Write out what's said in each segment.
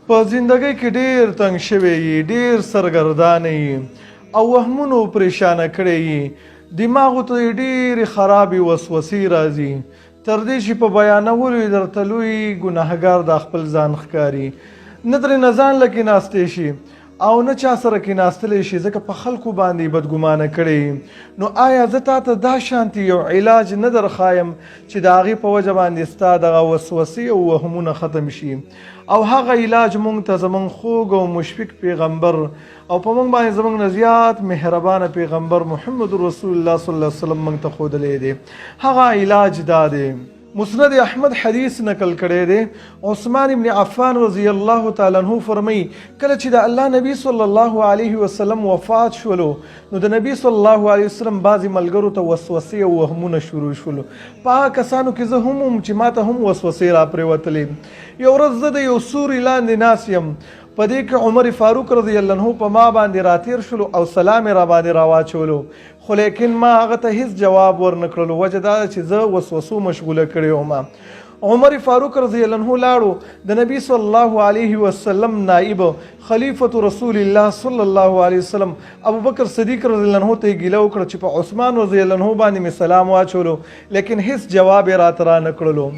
په زندګۍ کې ډېر تنګ شوی یې، ډېر سرګردانه یې او وهمونو پریشانه کړی یې، دماغو ته یې ډېرې خرابې وسوسې راځي، تر دې چې په بیانولو یې درته لوی ګناهګار دا خپل ځان ښکاري، نه ترېنه ځان له کېناستی شي او نه چا سره کېناستلی شي ځکه په خلکو باندې بدګمانه کړی. نو آیا زه تا ته دا شانتي یو علاج نه درښایم چې د هغې په وجه باندې ستا دغه وسوسې او وهمونه ختم شي او هغه علاج موږ ته زموږ خوږ او مشفق پیغمبر او په موږ باندې زموږ نه زیات مهربانه پیغمبر محمد رسول الله صلی الله علیه وسلم موږ ته ښودلی دی. هغه علاج دا دی. مسند احمد حدیث نقل کړی دی. عثمان ابن عفان رضی الله تعالی عنہ فرمایي کله چې د الله نبی صلی الله علیه وسلم وفات شولو نو د نبی صلی الله علیه وسلم بعضې ملګرو ته وسوسې او وهمونه شروع شولو. په هغه کسانو کې زه هم چې ما ته هم وسوسې راپرېوتلې. یو ورځ زه د یو سوري لاندې ناست یم، په دې کې عمر فاروق رضی الله عنه په ما باندې راتیر شلو او سلام یې را باندې راواچولو، خو لیکن ما هغه ته هیڅ جواب ورنه کړلو، وجه دا ده چې زه وسوسو مشغوله کړی وم. عمر فاروق رضی الله عنه لاړو، د نبی صلی الله علیه وسلم نائب خلیفة رسول الله صلی الله علیه وسلم ابو بکر صدیق رضی الله عنه ته یې ګیله وکړه چې په عثمان رضی الله عنه باندې مې سلام واچولو لیکن هیڅ جواب یې راته رانه کړلو.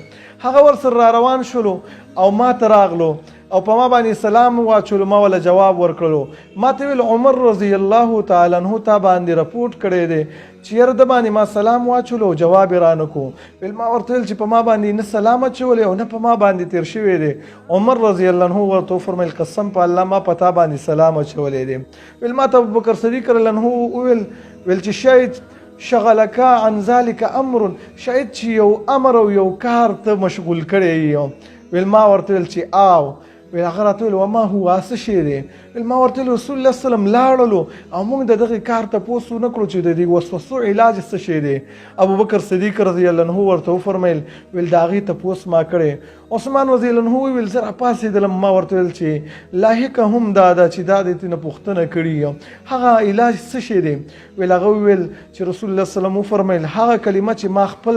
هغه ورسره را روان شولو او ما ته راغلو او په ما باندې سلام واچولو، ما ولا جواب ورکړلو. ما ته ویل عمر رضی الله تعالی عنه تا باندې رپورټ کړی دی چې یاره د باندې ما سلام واچولو او جواب یې رانه کو. ویل ما ورته ویل چې په ما باندې نه سلام اچولی او نه په ما باندې تیر شوی دی. عمر رضی الله عنه ورته وفرمیل قسم په الله ما په تا باندې سلام اچولی دی. ویل ما ته ابوبکر صدیق رضی الله عنه وویل چې شاید شغلک عن ذلك امر، شاید چې یو امر او یو کار ته مشغول کړی یې. ویل ما ورته ویل چې آو. ویل هغه راته ویل وما هو څه شی دی؟ ویل ما ورته ویل رسول الله صلی الله علیه وسلم لاړلو او موږ د دغې کار تپوس ونه کړو چې د دې وسوسو علاج څه شی دی. ابوبکر صدیق رضی الله عنه ورته وفرمیل ویل د هغې تپوس ما کړی. عثمان رضی الله عنه وویل زه راپاڅېدلم، ما ورته ویل چې لاحقه هم دا ده چې دا دې ترېنه پوښتنه کړې هغه علاج څه شی دی؟ ویل هغه وویل چې رسول الله صلی الله علیه وسلم وفرمیل هغه کلمه چې ما خپل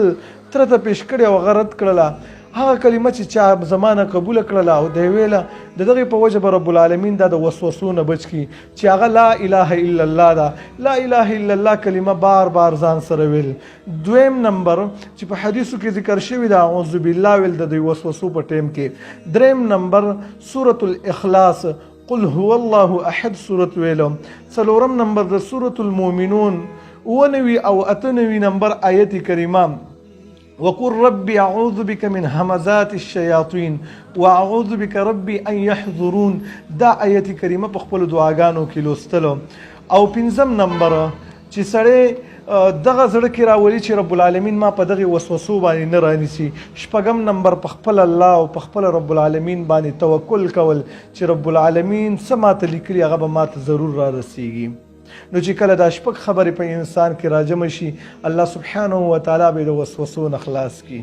تره ته پیش کړې او هغه رد کړله، هغه کلمه چې چا زمانه قبوله کړله او دی ویله د دغې په وجه به رب العالمین دا د وسوسو نه بچ کړي چې هغه لا اله الا الله ده. لا اله الا الله کلمه بار بار ځان سره ویل. دویم نمبر چې په حدیثو کې ذکر شوي ده اعوذ بالله ویل د دوی وسوسو په ټیم کې. دریم نمبر سورة الاخلاص قل هو الله احد سورت ویلو. څلورم نمبر د سورة المؤمنون 99 او 98 نمبر آیت کریمه وقل ربي اعوذ بك من همزات الشياطين واعوذ بك ربي ان يحضرون. دا آیت کریمه په خپل دعاګانو کې لوستلو. او پنځم نمبر چې سړی دغه زړه کې راولي چې رب العالمین ما په دغه وسوسو باندې نه رانیسي. شپږم نمبر په خپل الله او په خپل رب العالمین باندې توکل کول چې رب العالمین څه ماته لیکلي هغه به ماته ضرور را رسیږي. نو چې کله دا شپږ خبرې په انسان کې راجمع شي الله سبحانه وتعالی به د وسوسو نه خلاص کړي.